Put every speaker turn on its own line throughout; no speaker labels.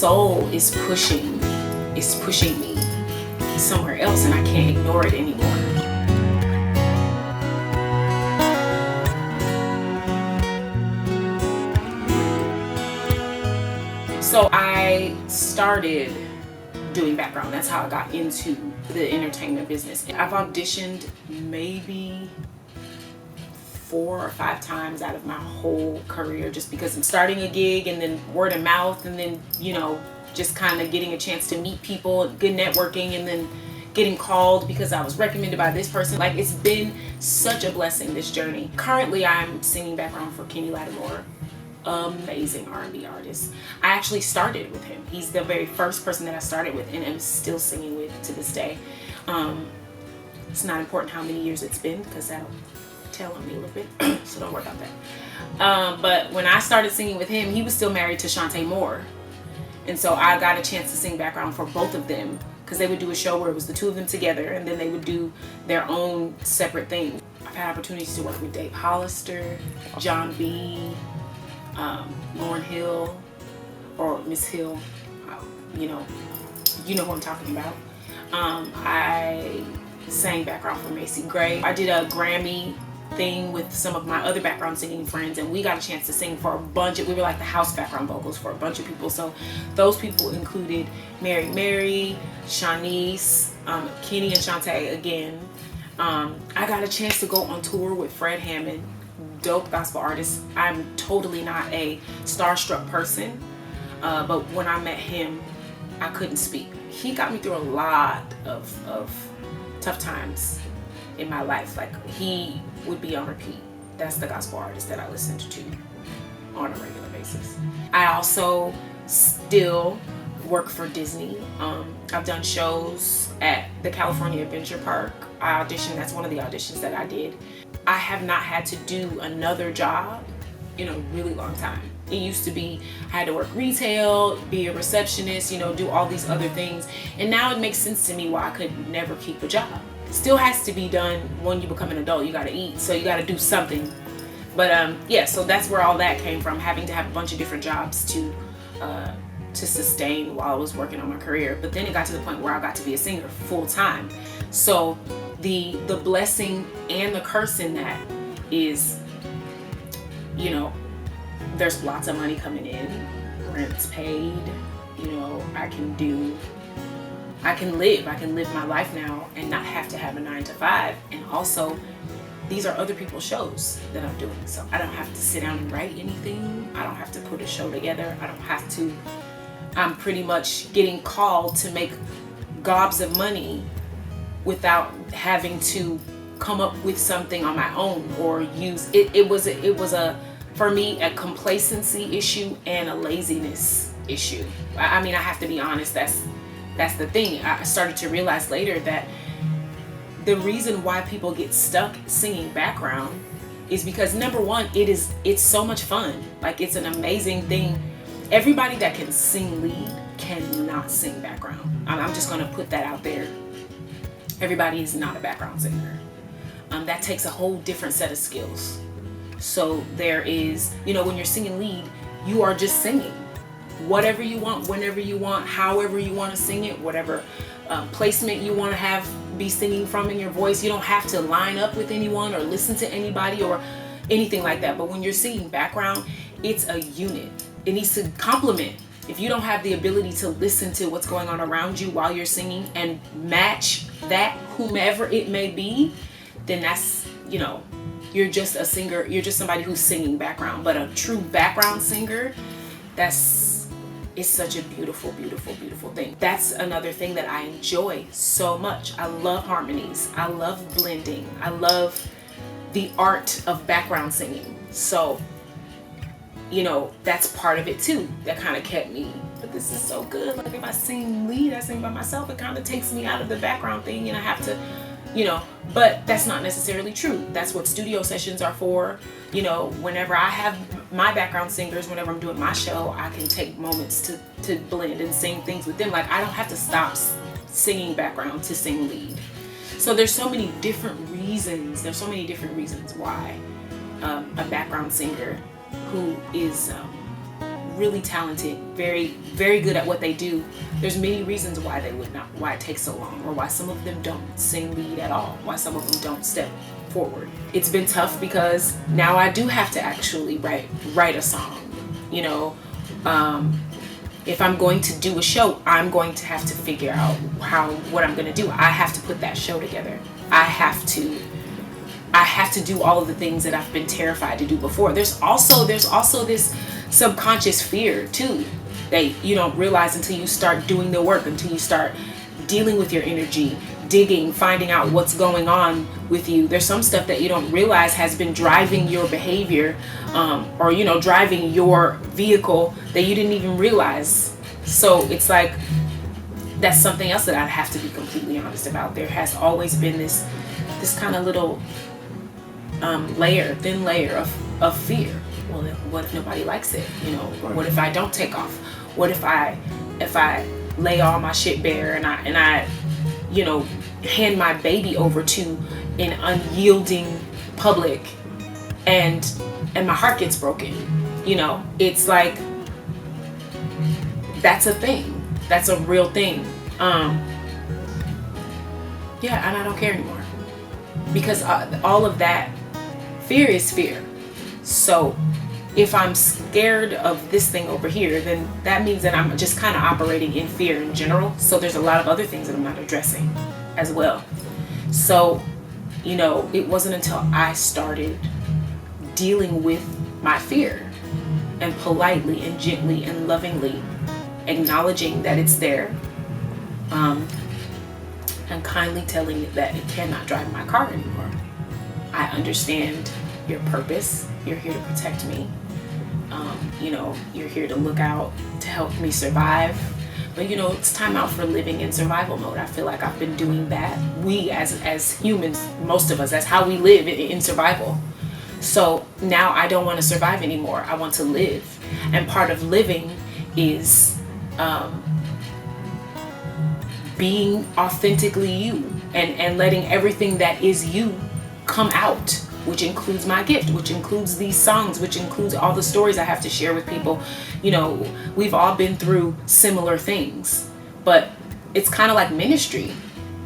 soul is pushing me somewhere else, and I can't ignore it anymore. So I started doing background. That's how I got into the entertainment business. I've auditioned maybe 4 or 5 times out of my whole career, just because I'm starting a gig and then word of mouth, and then, you know, just kind of getting a chance to meet people, good networking, and then getting called because I was recommended by this person. Like, it's been such a blessing, this journey. Currently, I'm singing background for Kenny Lattimore. Amazing R&B artist. I actually started with him. He's the very first person that I started with, and I'm still singing with to this day. It's not important how many years it's been, because that'll tell on me a little bit, so don't worry about that. But when I started singing with him, he was still married to Shantae Moore, and so I got a chance to sing background for both of them, because they would do a show where it was the two of them together, and then they would do their own separate things. I've had opportunities to work with Dave Hollister, John B., Lauryn Hill, or Miss Hill, you know who I'm talking about. I sang background for Macy Gray. I did a Grammy thing with some of my other background singing friends, and we got a chance to sing for a bunch of, we were like the house background vocals for a bunch of people. So those people included Mary, Shanice, Kenny and Shantae again. I got a chance to go on tour with Fred Hammond, dope gospel artist. I'm totally not a starstruck person, but when I met him, I couldn't speak. He got me through a lot of tough times in my life. Like, he would be on repeat. That's the gospel artist that I listened to on a regular basis. I also still work for Disney. I've done shows at the California Adventure Park. I auditioned, that's one of the auditions that I did. I have not had to do another job in a really long time. It used to be I had to work retail, be a receptionist, do all these other things. And now it makes sense to me why I could never keep a job. Still has to be done when you become an adult. You gotta eat, so you gotta do something. But yeah, so that's where all that came from, having to have a bunch of different jobs to sustain while I was working on my career. But then it got to the point where I got to be a singer full time. So the blessing and the curse in that is, there's lots of money coming in, rent's paid, I can live my life now and not have to have a 9 to 5. And also, these are other people's shows that I'm doing. So I don't have to sit down and write anything. I don't have to put a show together. I'm pretty much getting called to make gobs of money without having to come up with something on my own or use it. It was for me a complacency issue and a laziness issue. I mean, I have to be honest, that's the thing. I started to realize later that the reason why people get stuck singing background is because, number one, it's so much fun. Like, it's an amazing thing. Everybody that can sing lead cannot sing background. I'm just gonna put that out there. Everybody is not a background singer. That takes a whole different set of skills. So there is, when you're singing lead, you are just singing whatever you want, whenever you want, however you want to sing it, whatever placement you want to have be singing from in your voice. You don't have to line up with anyone or listen to anybody or anything like that. But when you're singing background, it's a unit. It needs to complement. If you don't have the ability to listen to what's going on around you while you're singing and match that, whomever it may be, then that's, you're just a singer. You're just somebody who's singing background. But a true background singer, it's such a beautiful, beautiful, beautiful thing. That's another thing that I enjoy so much. I love harmonies. I love blending. I love the art of background singing. So, that's part of it too. That kind of kept me, but this is so good. Like, if I sing lead, I sing by myself, it kind of takes me out of the background thing, and I have to, but that's not necessarily true. That's what studio sessions are for. Whenever I have my background singers, whenever I'm doing my show, I can take moments to blend and sing things with them. Like, I don't have to stop singing background to sing lead. So there's so many different reasons. There's so many different reasons why a background singer who is really talented, very, very good at what they do. There's many reasons why why it takes so long, or why some of them don't sing lead at all, why some of them don't step forward. It's been tough because now I do have to actually write a song. If I'm going to do a show, I'm going to have to figure out what I'm going to do. I have to put that show together. I have to do all of the things that I've been terrified to do before. There's also this subconscious fear too that you don't realize until you start doing the work, until you start dealing with your energy, digging, finding out what's going on with you. There's some stuff that you don't realize has been driving your behavior, or driving your vehicle that you didn't even realize. So it's like, that's something else that I'd have to be completely honest about. There has always been this kind of little thin layer of fear. Well, what if nobody likes it?
Right.
What if I don't take off? What if I lay all my shit bare and I hand my baby over to an unyielding public and my heart gets broken? It's like, that's a thing. That's a real thing. Yeah, and I don't care anymore, because all of that fear is fear. So if I'm scared of this thing over here, then that means that I'm just kind of operating in fear in general. So there's a lot of other things that I'm not addressing as well. So, it wasn't until I started dealing with my fear and politely and gently and lovingly acknowledging that it's there, and kindly telling it that it cannot drive my car anymore. I understand your purpose. You're here to protect me. You're here to look out, to help me survive. But it's time out for living in survival mode. I feel like I've been doing that. We as humans, most of us, that's how we live, in survival. So now I don't want to survive anymore. I want to live. And part of living is being authentically you, and letting everything that is you come out, which includes my gift, which includes these songs, which includes all the stories I have to share with people. We've all been through similar things, but it's kind of like ministry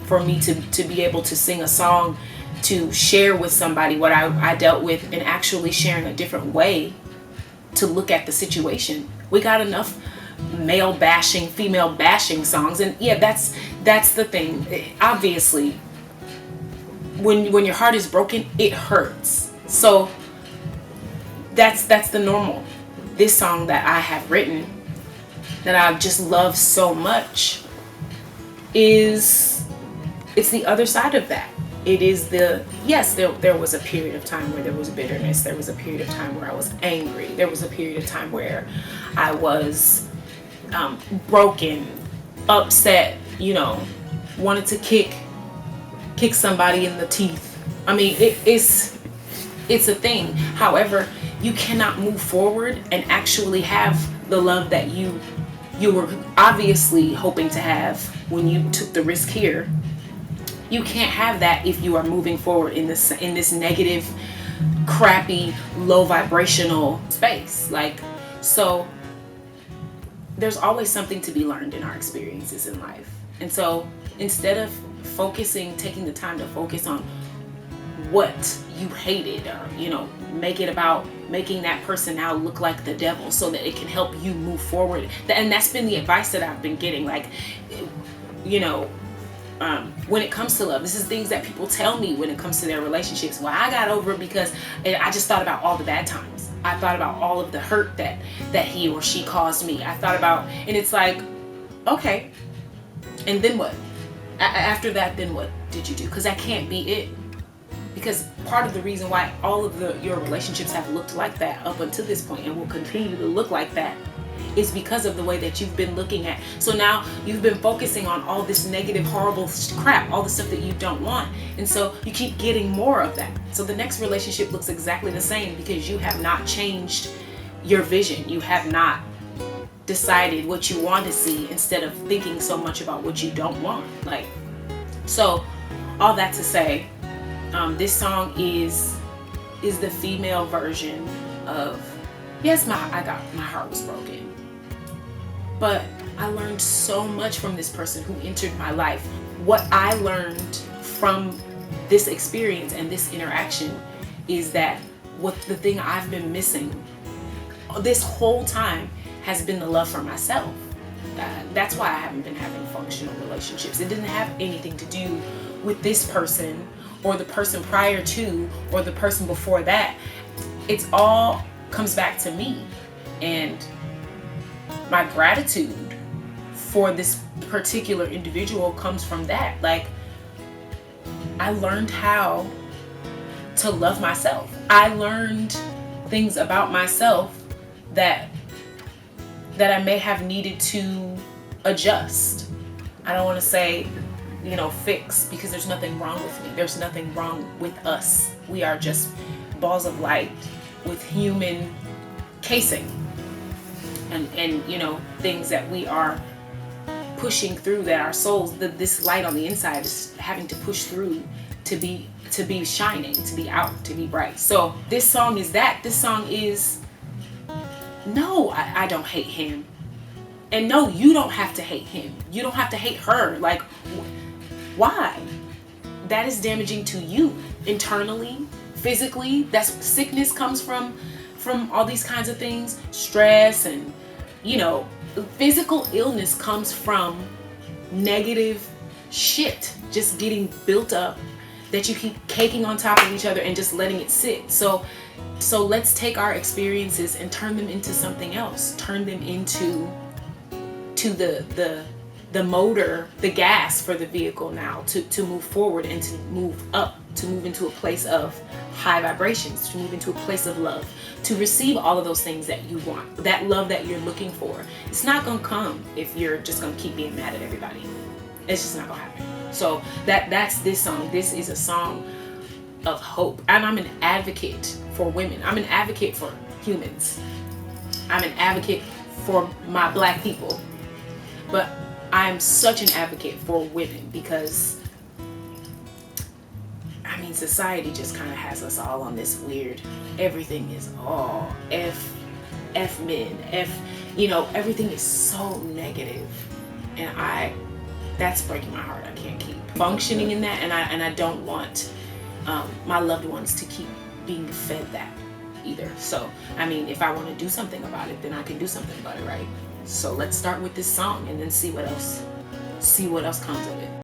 for me to be able to sing a song, to share with somebody what I dealt with, and actually sharing a different way to look at the situation. We got enough male bashing, female bashing songs, and yeah, that's the thing. Obviously, when your heart is broken, it hurts. So that's the normal. This song that I have written, that I just love so much, it's the other side of that. It is yes, there was a period of time where there was bitterness. There was a period of time where I was angry. There was a period of time where I was broken, upset, wanted to kick somebody in the teeth. I mean, it's a thing. However, you cannot move forward and actually have the love that you were obviously hoping to have when you took the risk here. You can't have that if you are moving forward in this negative, crappy, low vibrational space. So there's always something to be learned in our experiences in life. And so instead of taking the time to focus on what you hated, or make it about making that person now look like the devil so that it can help you move forward. And that's been the advice that I've been getting. When it comes to love, this is things that people tell me when it comes to their relationships. Well, I got over it because I just thought about all the bad times. I thought about all of the hurt that he or she caused me. I thought about, and it's like, okay, and then what? After that, then what did you do? Because that can't be it. Because part of the reason why all of your relationships have looked like that up until this point and will continue to look like that is because of the way that you've been looking at. So now you've been focusing on all this negative, horrible crap, all the stuff that you don't want. And so you keep getting more of that. So the next relationship looks exactly the same because you have not changed your vision. You have not decided what you want to see instead of thinking so much about what you don't want. So all that to say, this song is the female version of Yes, my heart was broken, but I learned so much from this person who entered my life. What I learned from this experience and this interaction is that what the thing I've been missing this whole time has been the love for myself. That's why I haven't been having functional relationships. It didn't have anything to do with this person or the person prior to or the person before that. It's all comes back to me, and my gratitude for this particular individual comes from that. Like, I learned how to love myself. I learned things about myself that I may have needed to adjust. I don't want to say, fix, because there's nothing wrong with me. There's nothing wrong with us. We are just balls of light with human casing and things that we are pushing through, that our souls, this light on the inside is having to push through to be shining, to be out, to be bright. So this song is that. This song is, no, I don't hate him. And no, you don't have to hate him. You don't have to hate her. Like, why? That is damaging to you internally, physically. That's sickness comes from all these kinds of things. Stress and, physical illness comes from negative shit just getting built up that you keep caking on top of each other and just letting it sit. So let's take our experiences and turn them into something else. Turn them into the motor, the gas for the vehicle now to move forward and to move up, to move into a place of high vibrations, to move into a place of love, to receive all of those things that you want, that love that you're looking for. It's not gonna come if you're just gonna keep being mad at everybody. It's just not gonna happen. So that's this song. This is a song of hope. And I'm an advocate for women. I'm an advocate for humans. I'm an advocate for my Black people. But I'm such an advocate for women because, society just kind of has us all on this weird, everything is all F men, everything is so negative. And that's breaking my heart. I can't keep functioning in that, and I don't want my loved ones to keep being fed that either. So, if I want to do something about it, then I can do something about it, right? So let's start with this song and then see what else comes of it.